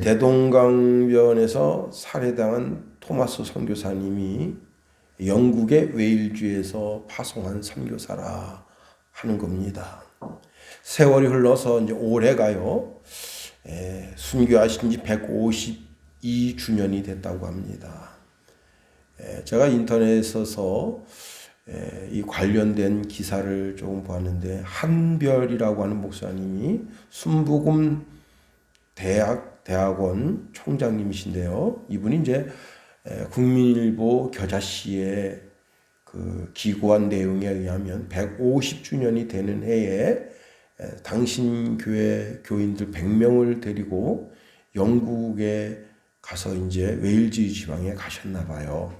대동강변에서 살해당한 토마스 선교사님이 영국의 웨일즈에서 파송한 선교사라 하는 겁니다. 세월이 흘러서 이제 올해가요, 순교하신 지 152주년이 됐다고 합니다. 제가 인터넷에서 이 관련된 기사를 조금 보았는데, 한별이라고 하는 목사님이 순복음 대학원 총장님이신데요. 이분이 이제 국민일보 겨자씨의 그 기고한 내용에 의하면 150주년이 되는 해에 당신 교회 교인들 100명을 데리고 영국에 가서 이제 웨일즈 지방에 가셨나 봐요.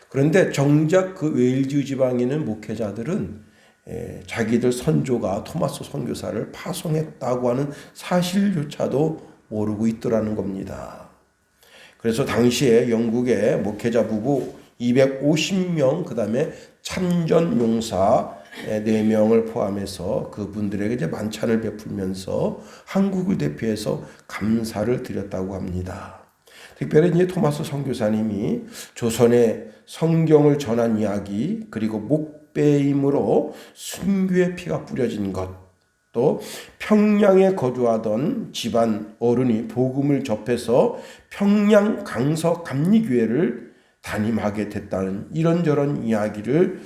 그런데 정작 그 웨일즈 지방에 있는 목회자들은 자기들 선조가 토마스 선교사를 파송했다고 하는 사실조차도 모르고 있더라는 겁니다. 그래서 당시에 영국의 목회자 부부 250명, 그 다음에 참전 용사 4명을 포함해서 그분들에게 이제 만찬을 베풀면서 한국을 대표해서 감사를 드렸다고 합니다. 특별히 이제 토마스 선교사님이 조선에 성경을 전한 이야기, 그리고 목배임으로 순교의 피가 뿌려진 것, 또 평양에 거주하던 집안 어른이 복음을 접해서 평양 강서 감리교회를 담임하게 됐다는 이런저런 이야기를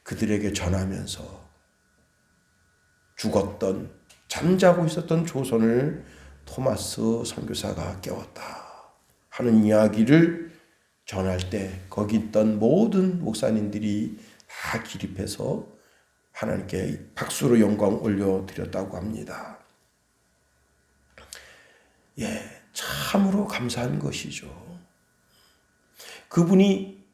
그들에게 전하면서 죽었던, 잠자고 있었던 조선을 토마스 선교사가 깨웠다 하는 이야기를 전할 때 거기 있던 모든 목사님들이 다 기립해서 하나님께 박수로 영광 올려드렸다고 합니다. 참으로 감사한 것이죠. 그분이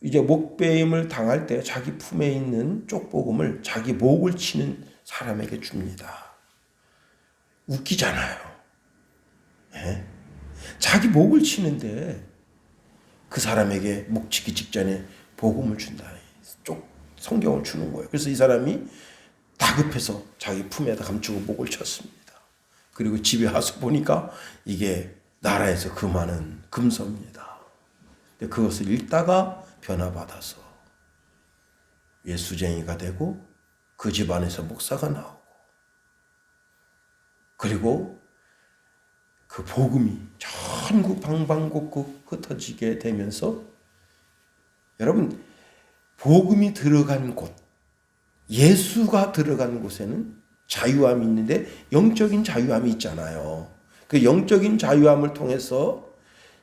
이제 목배임을 당할 때 자기 품에 있는 쪽복음을 자기 목을 치는 사람에게 줍니다. 웃기잖아요. 자기 목을 치는데 그 사람에게 목 치기 직전에 복음을 준다. 성경을 주는 거예요. 그래서 이 사람이 다급해서 자기 품에다 감추고 목을 쳤습니다. 그리고 집에 와서 보니까 이게 나라에서 금하는 금서입니다. 근데 그것을 읽다가 변화받아서 예수쟁이가 되고 그 집안에서 목사가 나오고, 그리고 그 복음이 전국 방방곡곡 흩어지게 되면서, 여러분, 복음이 들어간 곳, 예수가 들어간 곳에는 자유함이 있는데 영적인 자유함이 있잖아요. 그 영적인 자유함을 통해서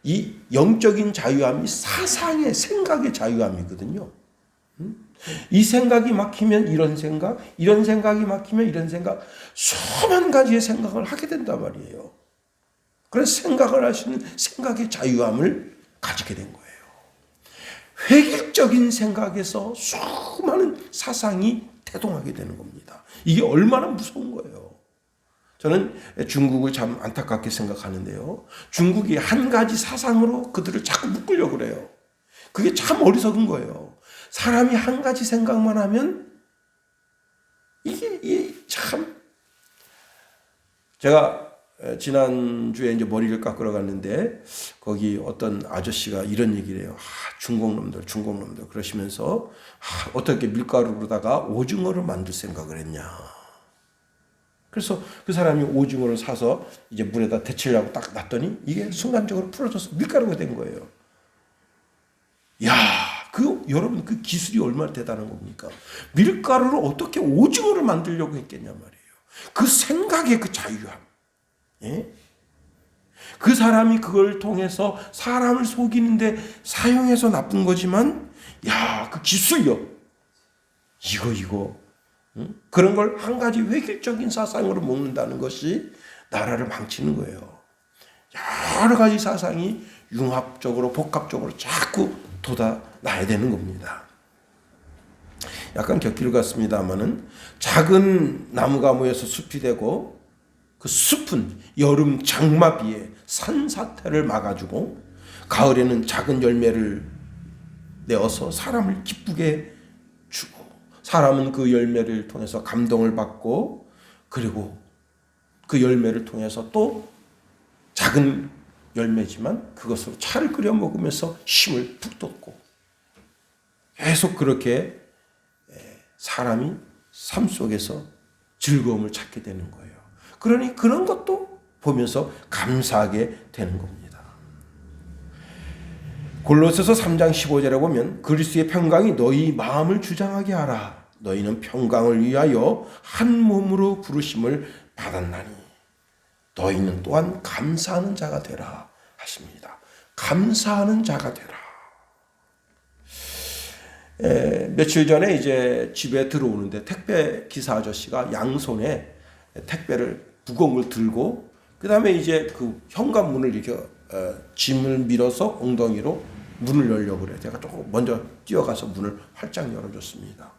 이 영적인 자유함이 사상의, 생각의 자유함이거든요. 이 생각이 막히면 이런 생각, 이런 생각이 막히면 이런 생각, 수만 가지의 생각을 하게 된단 말이에요. 그래서 생각을 할 수 있는 생각의 자유함을 가지게 된 거예요. 획일적인 생각에서 수많은 사상이 태동하게 되는 겁니다. 이게 얼마나 무서운 거예요. 저는 중국을 참 안타깝게 생각하는데요. 중국이 한 가지 사상으로 그들을 자꾸 묶으려고 그래요. 그게 참 어리석은 거예요. 사람이 한 가지 생각만 하면 이게 참, 제가 지난주에 이제 머리를 깎으러 갔는데 거기 어떤 아저씨가 이런 얘기를 해요. 중국놈들 그러시면서 어떻게 밀가루로다가 오징어를 만들 생각을 했냐. 그래서 그 사람이 오징어를 사서 이제 물에다 데치려고 딱 놨더니 이게 순간적으로 풀어져서 밀가루가 된 거예요. 여러분 그 기술이 얼마나 대단한 겁니까? 밀가루를 어떻게 오징어를 만들려고 했겠냐 말이에요. 그 생각의 그 자유함. 그 사람이 그걸 통해서 사람을 속이는데 사용해서 나쁜 거지만, 그 기술력, 이거 그런 걸 한 가지 획일적인 사상으로 먹는다는 것이 나라를 망치는 거예요. 여러 가지 사상이 융합적으로 복합적으로 자꾸 돋아나야 되는 겁니다. 약간 곁길 같습니다만은 작은 나무가 모여서 숲이 되고, 그 숲은 여름 장마비에 산사태를 막아주고 가을에는 작은 열매를 내어서 사람을 기쁘게 주고, 사람은 그 열매를 통해서 감동을 받고, 그리고 그 열매를 통해서 또 작은 열매지만 그것으로 차를 끓여 먹으면서 힘을 북돋고 계속 그렇게 사람이 삶 속에서 즐거움을 찾게 되는 거예요. 그러니 그런 것도 보면서 감사하게 되는 겁니다. 골로새서 3장 15절에 보면 그리스도의 평강이 너희 마음을 주장하게 하라. 너희는 평강을 위하여 한 몸으로 부르심을 받았나니 너희는 또한 감사하는 자가 되라 하십니다. 감사하는 자가 되라. 며칠 전에 이제 집에 들어오는데 택배 기사 아저씨가 양손에 택배를 무거운 걸 들고 그 다음에 이제 그 현관문을 이렇게 짐을 밀어서 엉덩이로 문을 열려고 그래요. 제가 조금 먼저 뛰어가서 문을 활짝 열어줬습니다.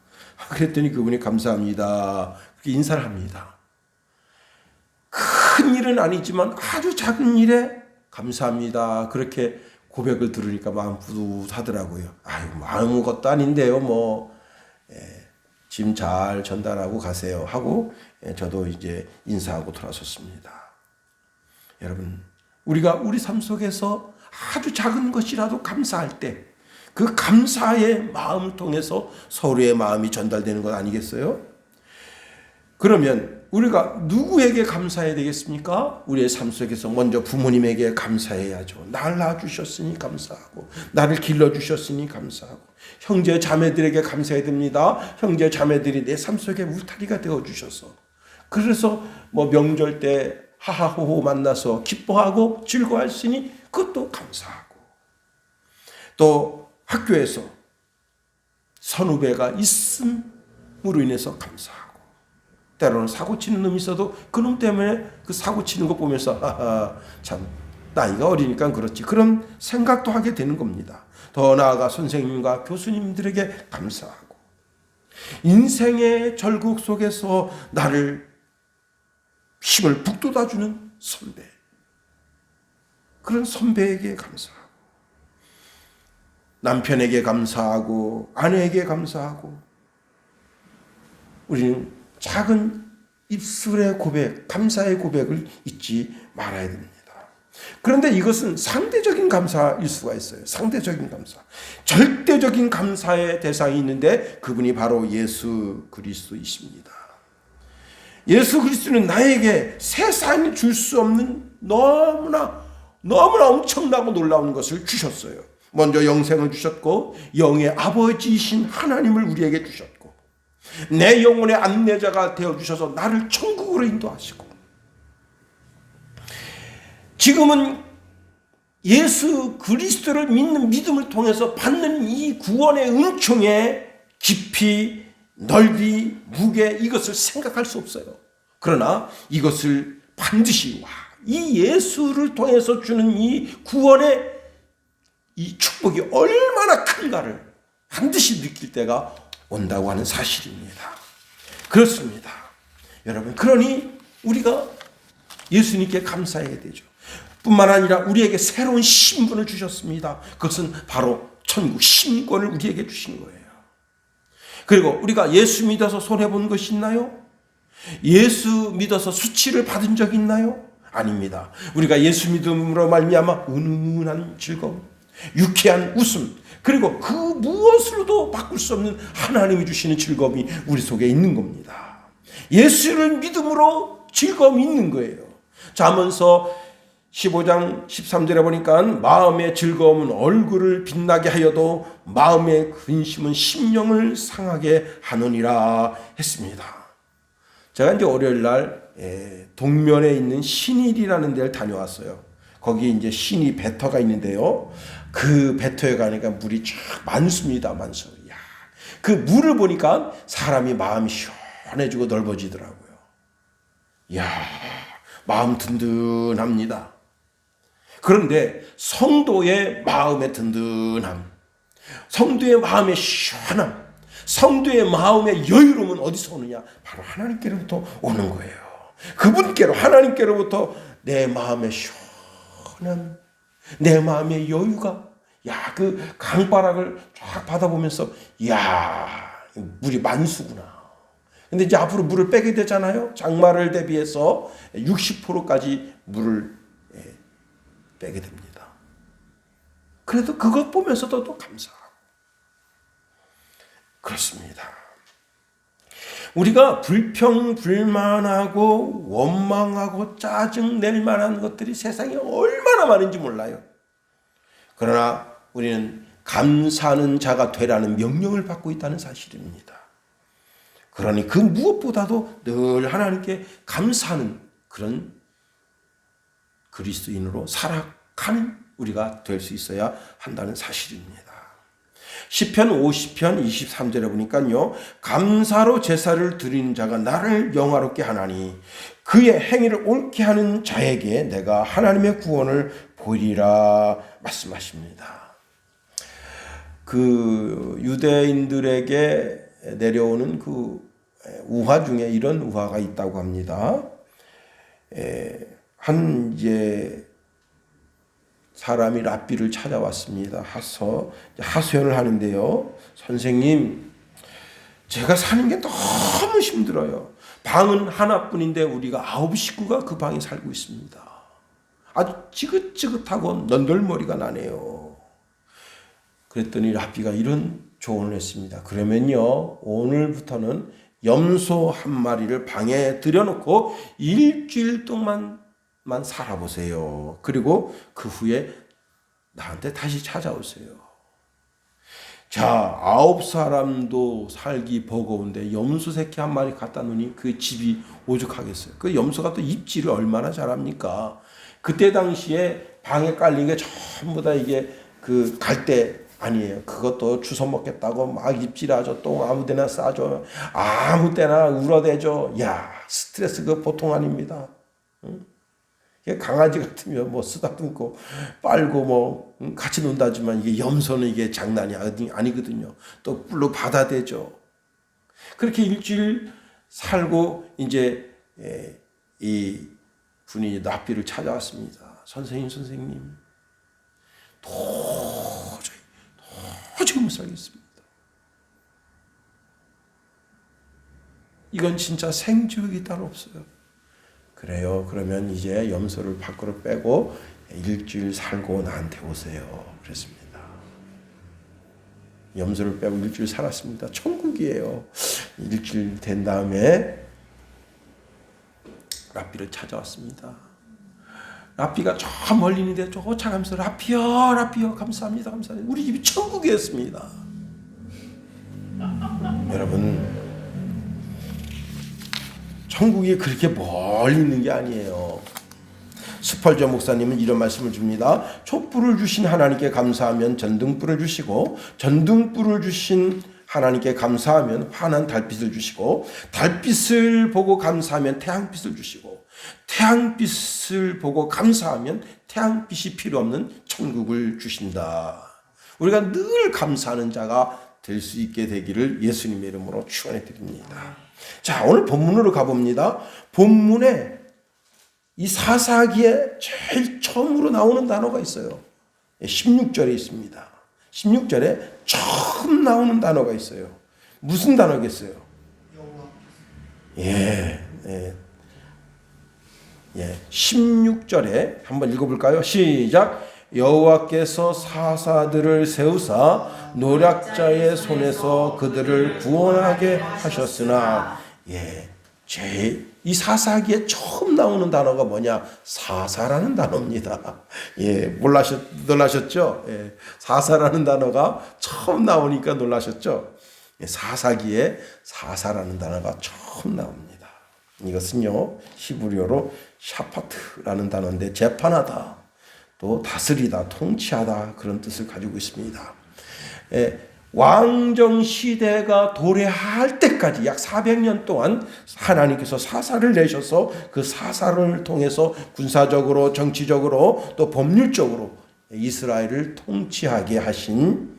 그랬더니 그분이 감사합니다. 그렇게 인사를 합니다. 큰 일은 아니지만 아주 작은 일에 감사합니다. 그렇게 고백을 들으니까 마음 뿌듯하더라고요. 아유, 아무것도 아닌데요. 짐 잘 전달하고 가세요 하고 저도 이제 인사하고 돌아섰습니다. 여러분, 우리가 우리 삶 속에서 아주 작은 것이라도 감사할 때 그 감사의 마음을 통해서 서로의 마음이 전달되는 것 아니겠어요? 그러면 우리가 누구에게 감사해야 되겠습니까? 우리의 삶 속에서 먼저 부모님에게 감사해야죠. 나를 낳아주셨으니 감사하고 나를 길러주셨으니 감사하고 형제 자매들에게 감사해야 됩니다. 형제 자매들이 내 삶 속에 울타리가 되어주셔서 그래서 명절 때 하하호호 만나서 기뻐하고 즐거워했으니 그것도 감사하고 또 학교에서 선후배가 있음으로 인해서 감사하고 때로는 사고 치는 놈이 있어도 그놈 때문에 그 사고 치는 거 보면서 참 나이가 어리니까 그렇지 그런 생각도 하게 되는 겁니다. 더 나아가 선생님과 교수님들에게 감사하고 인생의 절국 속에서 나를 힘을 북돋아주는 선배 그런 선배에게 감사하고 남편에게 감사하고 아내에게 감사하고 우리는 작은 입술의 고백, 감사의 고백을 잊지 말아야 됩니다. 그런데 이것은 상대적인 감사일 수가 있어요. 상대적인 감사. 절대적인 감사의 대상이 있는데 그분이 바로 예수 그리스도이십니다. 예수 그리스도는 나에게 세상이 줄 수 없는 너무나 엄청나고 놀라운 것을 주셨어요. 먼저 영생을 주셨고 영의 아버지이신 하나님을 우리에게 주셨고 내 영혼의 안내자가 되어주셔서 나를 천국으로 인도하시고 지금은 예수 그리스도를 믿는 믿음을 통해서 받는 이 구원의 은총의 깊이, 넓이, 무게 이것을 생각할 수 없어요. 그러나 이것을 반드시 이 예수를 통해서 주는 이 구원의 이 축복이 얼마나 큰가를 반드시 느낄 때가 온다고 하는 사실입니다. 그렇습니다. 여러분, 그러니 우리가 예수님께 감사해야 되죠. 뿐만 아니라 우리에게 새로운 신분을 주셨습니다. 그것은 바로 천국 신권을 우리에게 주신 거예요. 그리고 우리가 예수 믿어서 손해본 것이 있나요? 예수 믿어서 수치를 받은 적이 있나요? 아닙니다. 우리가 예수 믿음으로 말미암아 은은한 즐거움, 유쾌한 웃음, 그리고 그 무엇으로도 바꿀 수 없는 하나님이 주시는 즐거움이 우리 속에 있는 겁니다. 예수를 믿음으로 즐거움이 있는 거예요. 잠언서 15장 13절에 보니까 마음의 즐거움은 얼굴을 빛나게 하여도 마음의 근심은 심령을 상하게 하느니라 했습니다. 제가 이제 월요일 날 동면에 있는 신일이라는 데를 다녀왔어요. 거기 이제 신이 배터가 있는데요. 그 배터에 가니까 물이 쫙 많습니다. 많소. 야, 그 물을 보니까 사람이 마음이 시원해지고 넓어지더라고요. 야, 마음 든든합니다. 그런데 성도의 마음의 든든함, 성도의 마음의 시원함, 성도의 마음의 여유로움은 어디서 오느냐? 바로 하나님께로부터 오는 거예요. 그분께로, 하나님께로부터 내 마음의 시원함, 내 마음의 여유가, 야, 그 강바락을 쫙 받아보면서, 야, 물이 만수구나. 근데 이제 앞으로 물을 빼게 되잖아요. 장마를 대비해서 60%까지 물을 빼게 됩니다. 그래도 그것 보면서도 또 감사하고. 그렇습니다. 우리가 불평불만하고 원망하고 짜증낼 만한 것들이 세상에 얼마나 많은지 몰라요. 그러나 우리는 감사하는 자가 되라는 명령을 받고 있다는 사실입니다. 그러니 그 무엇보다도 늘 하나님께 감사하는 그런 그리스도인으로 살아가는 우리가 될 수 있어야 한다는 사실입니다. 시편 50편 23절에 보니까요. 감사로 제사를 드리는 자가 나를 영화롭게 하나니 그의 행위를 옳게 하는 자에게 내가 하나님의 구원을 보이리라 말씀하십니다. 그 유대인들에게 내려오는 그 우화 중에 이런 우화가 있다고 합니다. 한 이제 사람이 랍비를 찾아왔습니다. 하소연을 하는데요. 선생님, 제가 사는 게 너무 힘들어요. 방은 하나뿐인데 우리가 9 식구가 그 방에 살고 있습니다. 아주 지긋지긋하고 넌덜머리가 나네요. 그랬더니 랍비가 이런 조언을 했습니다. 그러면요, 오늘부터는 염소 한 마리를 방에 들여놓고 일주일 동안만 살아보세요. 그리고 그 후에 나한테 다시 찾아오세요. 자, 9사람도 살기 버거운데 염소 새끼 한 마리 갖다 놓으니 그 집이 오죽하겠어요. 그 염소가 또 입질을 얼마나 잘합니까? 그때 당시에 방에 깔린 게 전부 다 이게 그 갈대 아니에요. 그것도 주워 먹겠다고 막 입질하죠. 똥 아무데나 싸죠. 아무 때나 울어대죠. 야, 스트레스 그 보통 아닙니다. 응? 강아지 같으면 뭐 쓰다듬고 빨고 뭐 같이 논다지만 이게 염소는 이게 장난이 아니거든요. 또 뿔로 받아대죠. 그렇게 일주일 살고 이제 이 분이 랍비를 찾아왔습니다. 선생님 도저히 못 살겠습니다. 이건 진짜 생지옥이 따로 없어요. 그래요. 그러면 이제 염소를 밖으로 빼고 일주일 살고 나한테 오세요. 그랬습니다. 염소를 빼고 일주일 살았습니다. 천국이에요. 일주일 된 다음에 랍비를 찾아왔습니다. 랍비가 저 멀리 있는데 쫓아가면서 랍비요 감사합니다. 우리 집이 천국이었습니다. 여러분, 천국이 그렇게 멀리 있는 게 아니에요. 스펄전 목사님은 이런 말씀을 줍니다. 촛불을 주신 하나님께 감사하면 전등불을 주시고, 전등불을 주신 하나님께 감사하면 환한 달빛을 주시고, 달빛을 보고 감사하면 태양빛을 주시고, 태양빛을 보고 감사하면 태양빛이 필요 없는 천국을 주신다. 우리가 늘 감사하는 자가 될 수 있게 되기를 예수님의 이름으로 축원해 드립니다. 자, 오늘 본문으로 가봅니다. 본문에 이 사사기에 제일 처음으로 나오는 단어가 있어요. 16절에 있습니다. 16절에 처음 나오는 단어가 있어요. 무슨 단어겠어요? 예. 16절에 한번 읽어볼까요? 시작. 여호와께서 사사들을 세우사 노략자의 손에서 그들을 구원하게 하셨으나, 이 사사기에 처음 나오는 단어가 뭐냐? 사사라는 단어입니다. 놀라셨죠? 사사라는 단어가 처음 나오니까 놀라셨죠? 사사기에 사사라는 단어가 처음 나옵니다. 이것은요, 히브리어로 샤파트라는 단어인데 재판하다, 또 다스리다, 통치하다, 그런 뜻을 가지고 있습니다. 왕정 시대가 도래할 때까지 약 400년 동안 하나님께서 사사를 내셔서 그 사사를 통해서 군사적으로, 정치적으로, 또 법률적으로 이스라엘을 통치하게 하신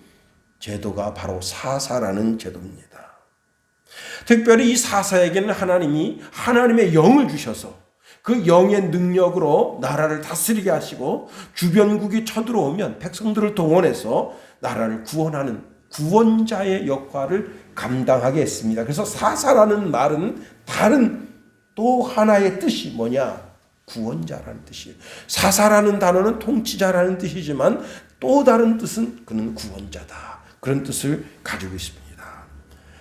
제도가 바로 사사라는 제도입니다. 특별히 이 사사에게는 하나님이 하나님의 영을 주셔서 그 영의 능력으로 나라를 다스리게 하시고, 주변국이 쳐들어오면 백성들을 동원해서 나라를 구원하는 구원자의 역할을 감당하게 했습니다. 그래서 사사라는 말은 다른 또 하나의 뜻이 뭐냐? 구원자라는 뜻이에요. 사사라는 단어는 통치자라는 뜻이지만 또 다른 뜻은 그는 구원자다. 그런 뜻을 가지고 있습니다.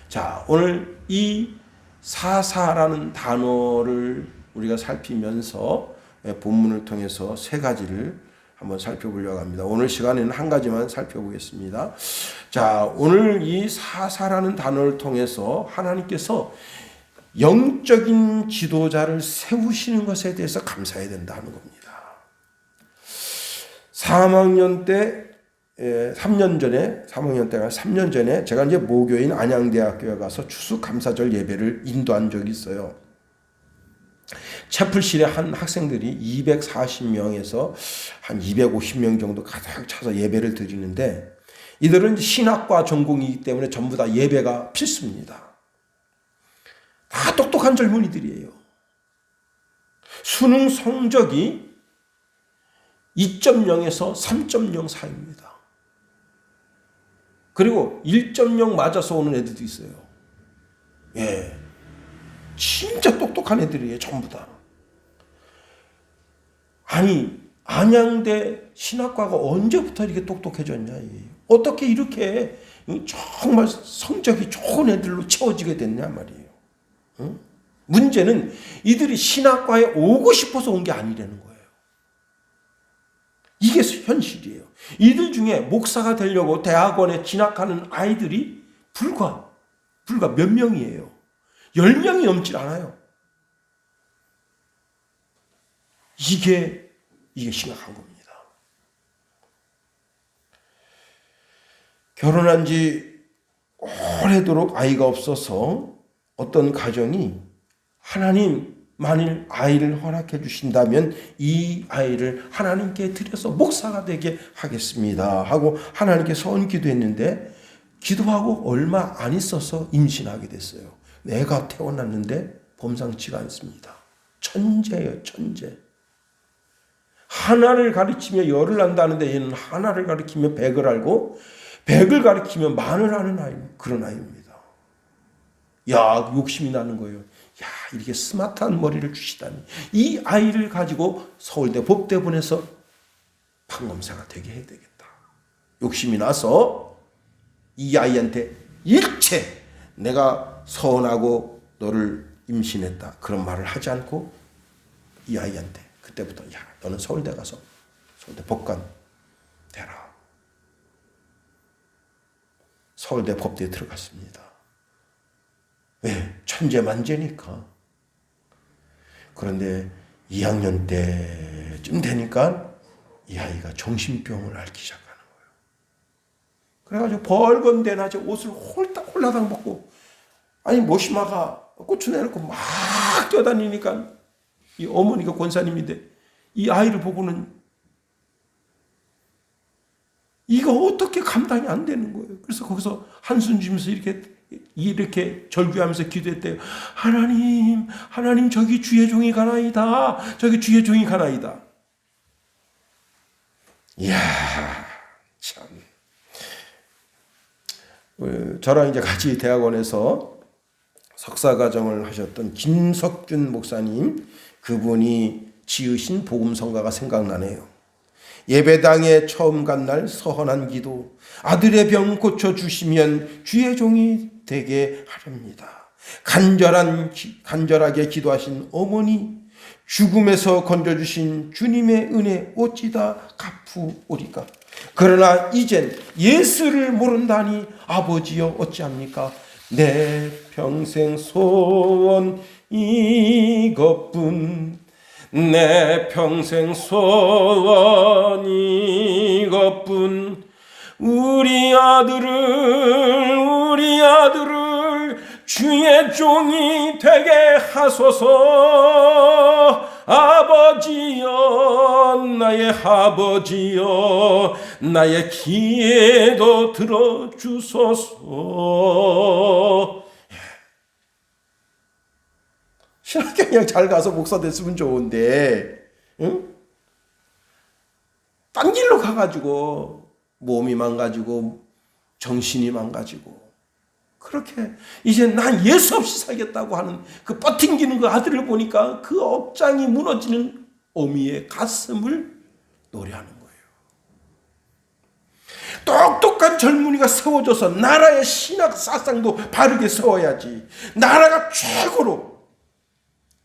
자, 오늘 이 사사라는 단어를 우리가 살피면서 본문을 통해서 세 가지를 한번 살펴보려고 합니다. 오늘 시간에는 한 가지만 살펴보겠습니다. 자, 오늘 이 사사라는 단어를 통해서 하나님께서 영적인 지도자를 세우시는 것에 대해서 감사해야 된다는 겁니다. 3학년 전에 제가 이제 모교인 안양대학교에 가서 추수감사절 예배를 인도한 적이 있어요. 채플실에 한 학생들이 240명에서 한 250명 정도 가득 차서 예배를 드리는데 이들은 신학과 전공이기 때문에 전부 다 예배가 필수입니다. 다 똑똑한 젊은이들이에요. 수능 성적이 2.0에서 3.0 사이입니다. 그리고 1.0 맞아서 오는 애들도 있어요. 예. 진짜 똑똑한 애들이에요, 전부 다. 아니, 안양대 신학과가 언제부터 이렇게 똑똑해졌냐, 이게. 어떻게 이렇게 정말 성적이 좋은 애들로 채워지게 됐냐 말이에요. 응? 문제는 이들이 신학과에 오고 싶어서 온 게 아니라는 거예요. 이게 현실이에요. 이들 중에 목사가 되려고 대학원에 진학하는 아이들이 불과 몇 명이에요. 10명이 넘질 않아요. 이게 심각한 겁니다. 결혼한 지 오래도록 아이가 없어서 어떤 가정이 하나님 만일 아이를 허락해 주신다면 이 아이를 하나님께 드려서 목사가 되게 하겠습니다 하고 하나님께 소원 기도했는데 기도하고 얼마 안 있어서 임신하게 됐어요. 애가 태어났는데 범상치가 않습니다. 천재예요, 천재. 하나를 가르치며 열을 안다는데 얘는 하나를 가르치며 백을 알고 백을 가르치며 만을 아는 아이, 그런 아이입니다. 야, 욕심이 나는 거예요. 야, 이렇게 스마트한 머리를 주시다니. 이 아이를 가지고 서울대 법대 보내서 판검사가 되게 해야 되겠다. 욕심이 나서 이 아이한테 일체 내가 서운하고 너를 임신했다 그런 말을 하지 않고 이 아이한테 그때부터 야, 너는 서울대 가서 서울대 법관 되라. 서울대 법대에 들어갔습니다. 왜? 천재만재니까. 그런데 2학년 때쯤 되니까 이 아이가 정신병을 앓기 시작하는 거예요. 그래가지고 벌건대 낮에 옷을 홀라당 벗고 아니 모시마가 고추 내놓고 막 뛰어다니니까 이 어머니가 권사님인데 이 아이를 보고는 이거 어떻게 감당이 안 되는 거예요. 그래서 거기서 한숨 쉬면서 이렇게 절규하면서 기도했대요. 하나님 저기 주의 종이 가나이다. 저기 주의 종이 가나이다. 이야, 참. 저랑 이제 같이 대학원에서 석사과정을 하셨던 김석준 목사님, 그분이 지으신 복음성가가 생각나네요. 예배당에 처음 간 날 서헌한 기도, 아들의 병 고쳐주시면 주의 종이 되게 하렵니다. 간절하게 기도하신 어머니, 죽음에서 건져주신 주님의 은혜 어찌다 갚으오리까. 그러나 이젠 예수를 모른다니 아버지여 어찌합니까. 내 평생 소원 이것뿐, 내 평생 소원 이것뿐. 우리 아들을 주의 종이 되게 하소서. 아버지여, 나의 아버지여, 나의 기회도 들어주소서. 신학교냥 잘 가서 목사 됐으면 좋은데, 응? 딴 길로 가가지고 몸이 망가지고 정신이 망가지고 그렇게 이제 난 예수 없이 살겠다고 하는 그 뻗팅기는 그 아들을 보니까 그 억장이 무너지는 어미의 가슴을 노래하는 거예요. 똑똑한 젊은이가 세워져서 나라의 신학 사상도 바르게 세워야지. 나라가 최고로,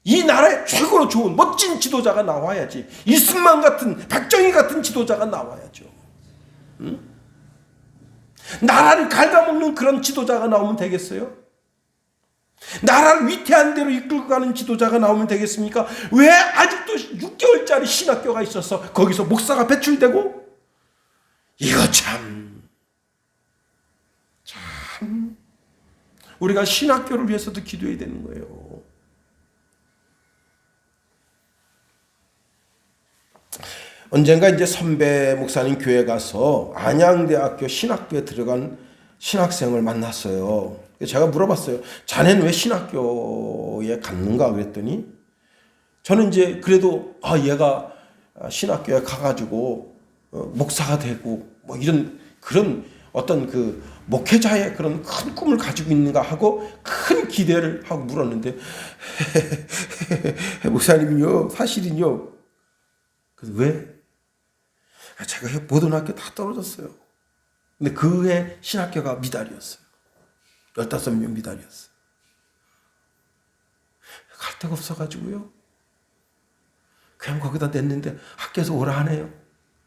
이 나라의 최고로 좋은 멋진 지도자가 나와야지. 이승만 같은, 박정희 같은 지도자가 나와야죠. 응? 나라를 갉아먹는 그런 지도자가 나오면 되겠어요? 나라를 위태한 대로 이끌고 가는 지도자가 나오면 되겠습니까? 왜 아직도 6개월짜리 신학교가 있어서 거기서 목사가 배출되고? 이거 참 우리가 신학교를 위해서도 기도해야 되는 거예요. 언젠가 이제 선배 목사님 교회 가서 안양대학교 신학부에 들어간 신학생을 만났어요. 제가 물어봤어요. 자네는 왜 신학교에 갔는가 그랬더니 저는 이제 그래도 얘가 신학교에 가가지고 목사가 되고 뭐 이런 그런 어떤 그 목회자의 그런 큰 꿈을 가지고 있는가 하고 큰 기대를 하고 물었는데 목사님은요 사실은요. 그래서 왜? 제가 모든 학교 다 떨어졌어요. 근데 그 해 신학교가 미달이었어요. 15명 미달이었어요. 갈 데가 없어가지고요. 그냥 거기다 냈는데 학교에서 오라 하네요.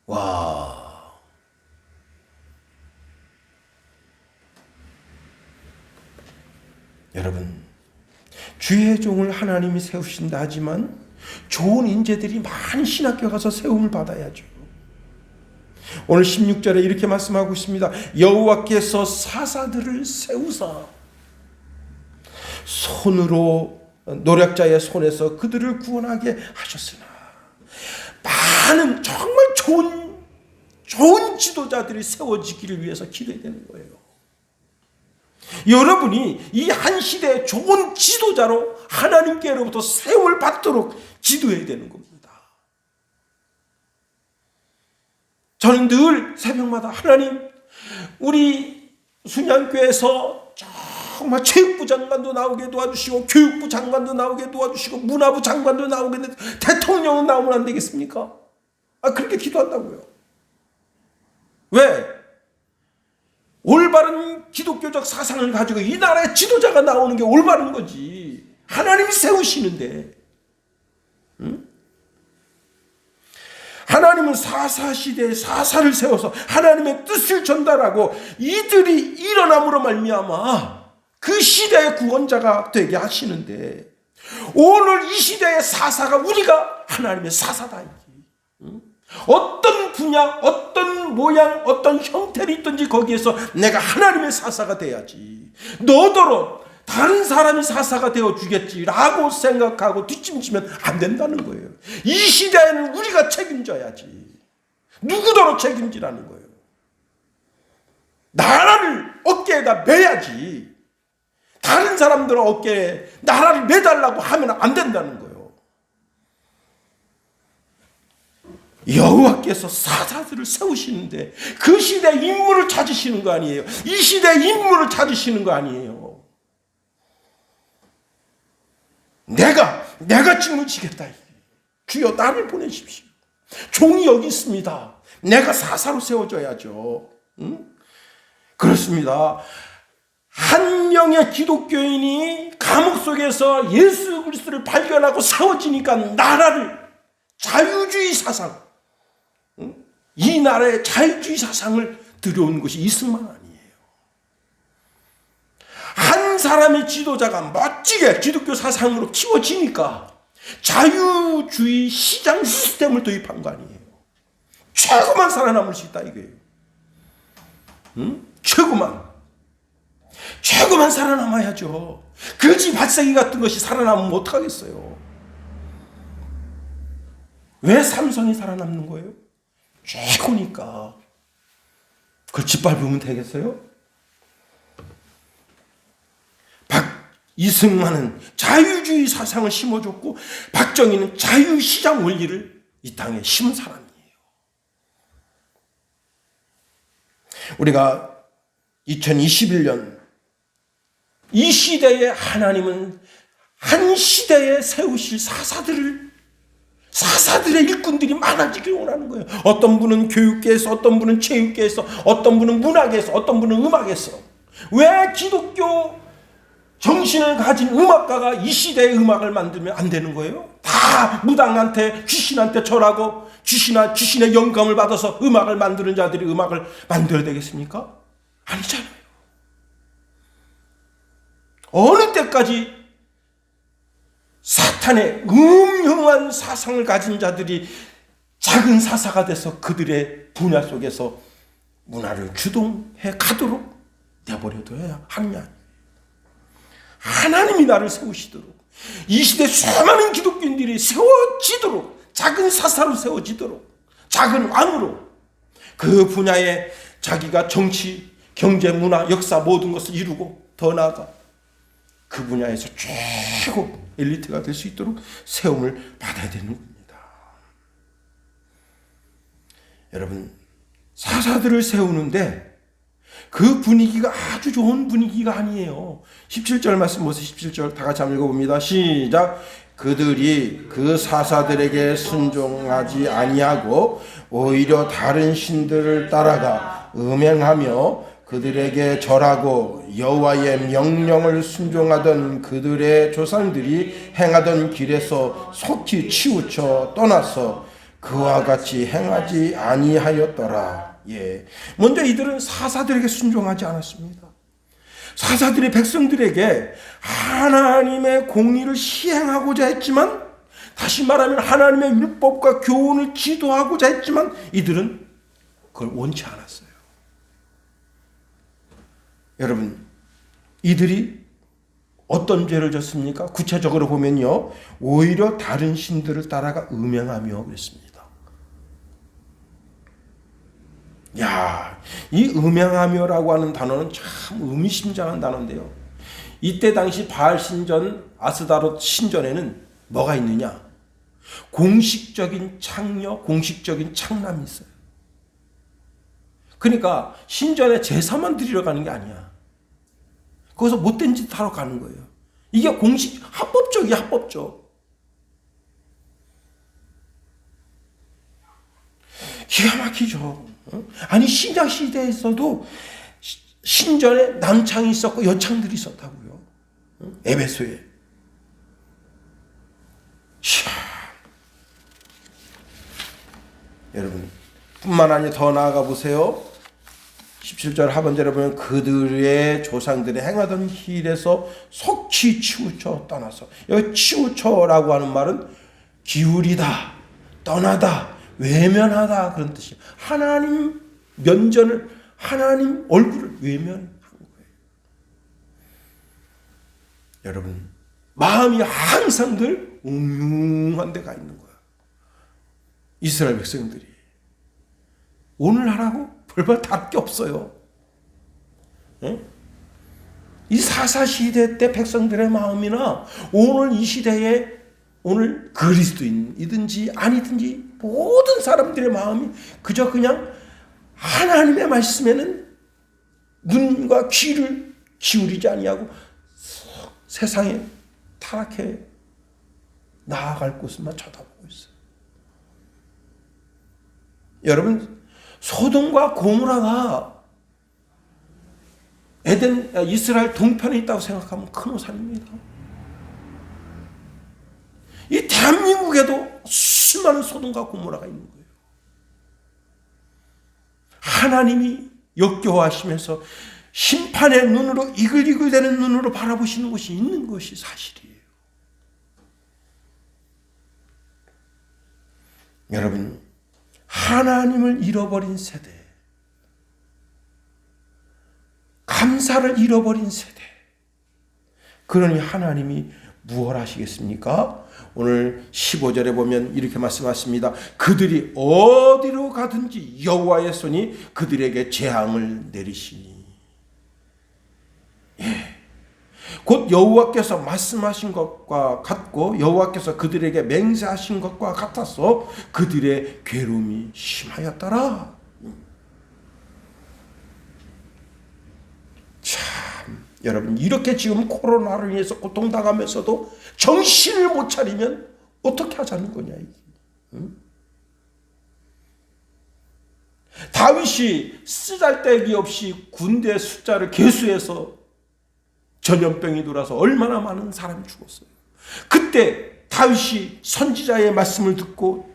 와. 여러분, 주의 종을 하나님이 세우신다 하지만 좋은 인재들이 많은 신학교 가서 세움을 받아야죠. 오늘 16절에 이렇게 말씀하고 있습니다. 여호와께서 사사들을 세우사 손으로 노략자의 손에서 그들을 구원하게 하셨으나 많은 정말 좋은 지도자들이 세워지기를 위해서 기도해야 되는 거예요. 여러분이 이 한 시대의 좋은 지도자로 하나님께로부터 세움을 받도록 기도해야 되는 겁니다. 저는 늘 새벽마다 하나님, 우리 순양교회에서 정말 체육부 장관도 나오게 도와주시고 교육부 장관도 나오게 도와주시고 문화부 장관도 나오게 대통령은 나오면 안 되겠습니까? 그렇게 기도한다고요. 왜? 올바른 기독교적 사상을 가지고 이 나라의 지도자가 나오는 게 올바른 거지. 하나님이 세우시는데. 응? 하나님은 사사시대에 사사를 세워서 하나님의 뜻을 전달하고 이들이 일어남으로 말미암아 그 시대의 구원자가 되게 하시는데 오늘 이 시대의 사사가 우리가 하나님의 사사다. 어떤 분야, 어떤 모양, 어떤 형태를 있든지 거기에서 내가 하나님의 사사가 돼야지. 너더러 다른 사람이 사사가 되어주겠지라고 생각하고 뒷짐지면 안 된다는 거예요. 이 시대에는 우리가 책임져야지. 누구더러 책임지라는 거예요. 나라를 어깨에다 매야지. 다른 사람들 어깨에 나라를 매달라고 하면 안 된다는 거예요. 여호와께서 사사들을 세우시는데 그 시대의 인물을 찾으시는 거 아니에요. 이 시대의 인물을 찾으시는 거 아니에요. 내가 짊어지겠다. 주여 나를 보내십시오. 종이 여기 있습니다. 내가 사사로 세워져야죠. 응? 그렇습니다. 한 명의 기독교인이 감옥 속에서 예수 그리스도를 발견하고 세워지니까 나라를 자유주의 사상, 이 나라의 자유주의 사상을 들여온 것이 이승만 아니에요. 한 사람의 지도자가 멋지게 기독교 사상으로 키워지니까 자유주의 시장 시스템을 도입한 거 아니에요. 최고만 살아남을 수 있다 이거예요. 최고만 살아남아야죠. 거지 발사기 같은 것이 살아남으면 어떡하겠어요. 왜 삼성이 살아남는 거예요? 최고니까. 그걸 짓밟으면 되겠어요? 이승만은 자유주의 사상을 심어줬고 박정희는 자유시장 원리를 이 땅에 심은 사람이에요. 우리가 2021년 이 시대에 하나님은 한 시대에 세우실 사사들의 일꾼들이 많아지길 원하는 거예요. 어떤 분은 교육계에서, 어떤 분은 체육계에서, 어떤 분은 문학에서, 어떤 분은 음악에서. 왜 기독교 정신을 가진 음악가가 이 시대의 음악을 만들면 안 되는 거예요? 다 무당한테, 귀신한테 절하고 귀신의 영감을 받아서 음악을 만드는 자들이 음악을 만들어야 되겠습니까? 아니잖아요. 어느 때까지 사탄의 음흉한 사상을 가진 자들이 작은 사사가 돼서 그들의 분야 속에서 문화를 주동해 가도록 내버려둬야 하느냐. 하나님이 나를 세우시도록, 이 시대 수많은 기독교인들이 세워지도록, 작은 사사로 세워지도록, 작은 왕으로 그 분야에 자기가 정치, 경제, 문화, 역사 모든 것을 이루고 더 나아가 그 분야에서 최고 엘리트가 될 수 있도록 세움을 받아야 되는 겁니다. 여러분, 사사들을 세우는데 그 분위기가 아주 좋은 분위기가 아니에요. 17절 말씀 보세요. 17절 다 같이 한번 읽어봅니다. 시작. 그들이 그 사사들에게 순종하지 아니하고 오히려 다른 신들을 따라가 음행하며 그들에게 절하고 여호와의 명령을 순종하던 그들의 조상들이 행하던 길에서 속히 치우쳐 떠나서 그와 같이 행하지 아니하였더라. 예. 먼저 이들은 사사들에게 순종하지 않았습니다. 사사들이 백성들에게 하나님의 공의를 시행하고자 했지만, 다시 말하면 하나님의 율법과 교훈을 지도하고자 했지만 이들은 그걸 원치 않았어요. 여러분, 이들이 어떤 죄를 졌습니까? 구체적으로 보면요, 오히려 다른 신들을 따라가 음행하며 그랬습니다. 야, 이 음행하며라고 하는 단어는 참 의미심장한 단어인데요. 이때 당시 바알 신전, 아스다롯 신전에는 뭐가 있느냐? 공식적인 창녀, 공식적인 창남이 있어요. 그러니까 신전에 제사만 드리러 가는 게 아니야. 거기서 못된 짓 하러 가는 거예요. 이게 공식, 합법적이야, 합법적. 기가 막히죠. 아니, 신약 시대에서도 신전에 남창이 있었고 여창들이 있었다고요. 에베소에. 여러분, 뿐만 아니라 더 나아가 보세요. 17절 하반절에 보면 그들의 조상들이 행하던 길에서 속히 치우쳐 떠나서, 여기 치우쳐라고 하는 말은 기울이다, 떠나다, 외면하다 그런 뜻이에요. 하나님 면전을, 하나님 얼굴을 외면한 거예요. 여러분, 마음이 항상 늘 웅웅한 데가 있는 거야. 이스라엘 백성들이 오늘 하라고 별별 다를 게 없어요. 네? 이 사사시대 때 백성들의 마음이나 오늘 이 시대에 오늘 그리스도인이든지 아니든지 모든 사람들의 마음이 그저 그냥 하나님의 말씀에는 눈과 귀를 기울이지 아니하고 세상에 타락해 나아갈 곳만 쳐다보고 있어요. 여러분, 소돔과 고모라가 이스라엘 동편에 있다고 생각하면 큰 오산입니다. 이 대한민국에도 수많은 소돔과 고모라가 있는 거예요. 하나님이 역겨워하시면서 심판의 눈으로, 이글이글대는 눈으로 바라보시는 곳이 있는 것이 사실이에요. 여러분, 하나님을 잃어버린 세대, 감사를 잃어버린 세대, 그러니 하나님이 무엇 하시겠습니까? 오늘 15절에 보면 이렇게 말씀하십니다. 그들이 어디로 가든지 여호와의 손이 그들에게 재앙을 내리시니, 예, 곧 여호와께서 말씀하신 것과 같고 여호와께서 그들에게 맹세하신 것과 같아서 그들의 괴로움이 심하였더라. 참, 여러분, 이렇게 지금 코로나로 인해서 고통당하면서도 정신을 못 차리면 어떻게 하자는 거냐 이게. 응? 다윗이 쓰잘데기 없이 군대 숫자를 계수해서 전염병이 돌아서 얼마나 많은 사람이 죽었어요. 그때 다윗이 선지자의 말씀을 듣고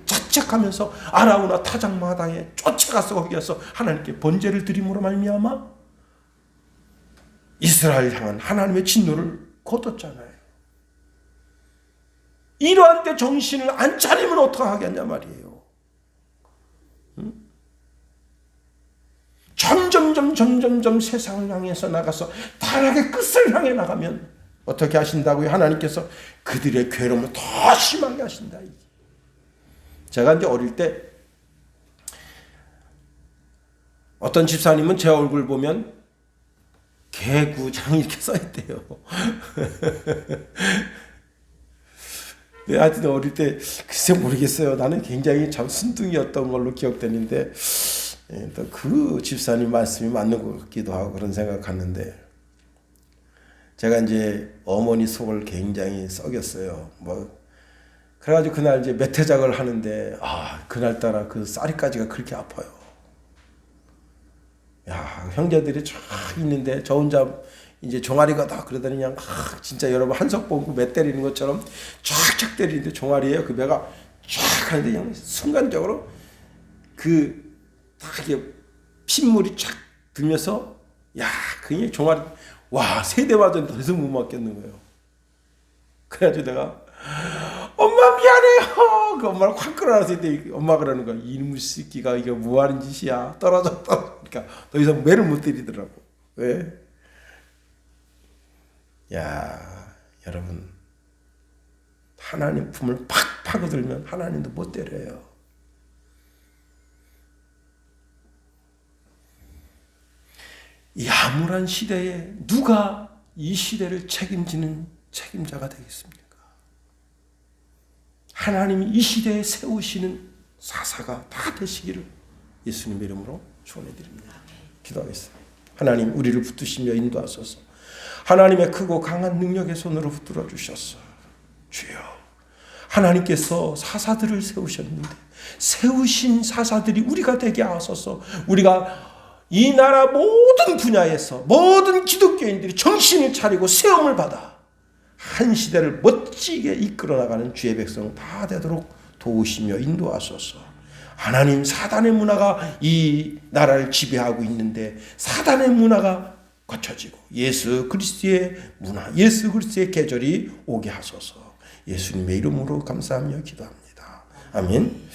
자책하면서 아라우나 타작마당에 쫓아가서 거기 가서 하나님께 번제를 드림으로 말미암아 이스라엘 향한 하나님의 진노를 거뒀잖아요. 이러한 때 정신을 안 차리면 어떡하겠냐 말이에요. 점점 세상을 향해서 나가서 타락의 끝을 향해 나가면 어떻게 하신다고요? 하나님께서 그들의 괴로움을 더 심하게 하신다. 제가 이제 어릴 때 어떤 집사님은 제 얼굴 보면 개구장 이렇게 써있대요. 하여튼 어릴 때 글쎄 모르겠어요. 나는 굉장히 참 순둥이였던 걸로 기억되는데 또 그 집사님 말씀이 맞는 것 같기도 하고 그런 생각하는데 제가 이제 어머니 속을 굉장히 썩였어요. 그래가지고 그날 이제 매태작을 하는데 그날따라 그 쌀이까지가 그렇게 아파요. 야, 형제들이 쫙 있는데 저 혼자 이제 종아리가 다 그러더니 그냥 진짜 여러분 한석 봉구 매 때리는 것처럼 쫙쫙 때리는데 종아리에요. 그 배가 쫙 하는데 그냥 순간적으로 딱 이게 핏물이 쫙 들면서 그냥 종아리 세 대 맞았는데 더 이상 못 맞겠는 거예요. 그래가지고 내가 엄마 미안해요. 그 엄마를 확 끌어안았을 때 엄마가 그러는 거야. 이놈의 새끼가 이게 뭐 하는 짓이야. 떨어져. 그러니까 더 이상 매를 못 때리더라고. 왜? 여러분, 하나님 품을 팍 파고들면 하나님도 못 때려요. 이 암울한 시대에 누가 이 시대를 책임지는 책임자가 되겠습니까? 하나님이 이 시대에 세우시는 사사가 다 되시기를 예수님 이름으로 축원해드립니다. 기도하겠습니다. 하나님, 우리를 붙드시며 인도하소서. 하나님의 크고 강한 능력의 손으로 붙들어 주셨어. 주여, 하나님께서 사사들을 세우셨는데 세우신 사사들이 우리가 되게 하소서. 우리가 이 나라 모든 분야에서 모든 기독교인들이 정신을 차리고 세움을 받아 한 시대를 멋지게 이끌어 나가는 주의 백성 다 되도록 도우시며 인도하소서. 하나님, 사단의 문화가 이 나라를 지배하고 있는데 사단의 문화가 거쳐지고 예수 그리스도의 문화, 예수 그리스도의 계절이 오게 하소서. 예수님의 이름으로 감사하며 기도합니다. 아멘.